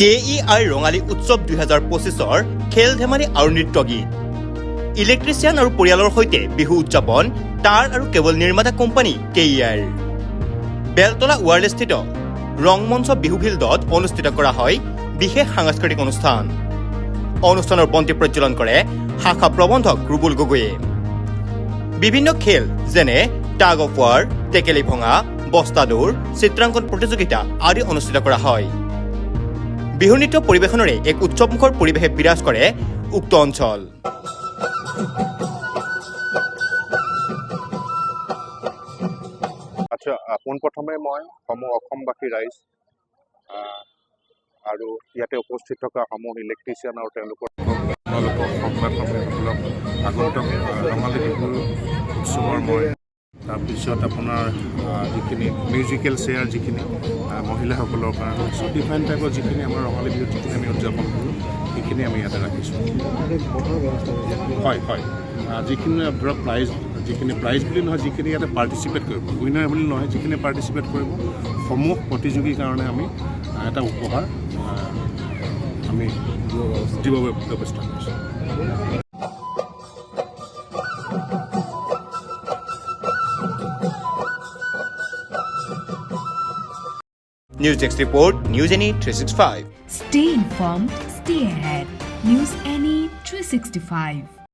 KEI Rongali উৎসৱ 2025ৰ খেল ধেমালি আৰু নৃত্য গীত ইলেক্ট্ৰিচিয়ান আৰু পৰিয়ালৰ সৈতে বিহু উদযাপন তাঁৰ আৰু কেবল নিৰ্মাতা কোম্পানী KEIৰ বেলতলা ৱাৰলেস্থিত ৰংমঞ্চ বিহু ফিল্ডত অনুষ্ঠিত কৰা হয় বিশেষ সাংস্কৃতিক অনুষ্ঠানৰ পন্তি প্ৰজ্বলন কৰে শাখা প্ৰবন্ধক ৰুবুল গগৈয়ে বিভিন্ন খেল যেনে টাগ অফ ৱাৰ টেকেলি ভঙা বস্তা দৌৰ চিত্ৰাংকন প্ৰতিযোগিতা আদি অনুষ্ঠিত কৰা হয় বিহু নৃত্য পৰিৱেশনৰে এক উৎসৱমুখৰ পৰিৱেশে বিৰাজ কৰে উক্ত অঞ্চল আচ্ছা পোনপ্ৰথমে মই সমূহ অসমবাসী ৰাইজ আৰু ইয়াতে উপস্থিত থকা সমূহ ইলেক্ট্ৰিচিয়ান আৰু তেওঁলোকৰ সংবাদকৰ্মীসকলক আগন্তুক ৰঙালী বিহু উৎসৱৰ মই তাৰপিছত আপোনাৰ যিখিনি মিউজিকেল চেয়াৰ যিখিনি মহিলাসকলৰ কাৰণে ডিফাৰেণ্ট টাইপৰ যিখিনি আমাৰ ৰঙালী বিহুত যিখিনি আমি উদযাপন কৰোঁ সেইখিনি আমি ইয়াতে ৰাখিছোঁ হয় হয় যিখিনি ধৰক যিখিনি প্ৰাইজ বুলি নহয় যিখিনি ইয়াতে পাৰ্টিচিপেট কৰিব উইনাৰ বুলি নহয় যিখিনি পাৰ্টিচিপেট কৰিব সমূহ প্ৰতিযোগীৰ কাৰণে আমি এটা উপহাৰ আমি দিব ব্যৱস্থা কৰিছোঁ News Desk Report, News Any 365. Stay informed, stay ahead. News Any 365.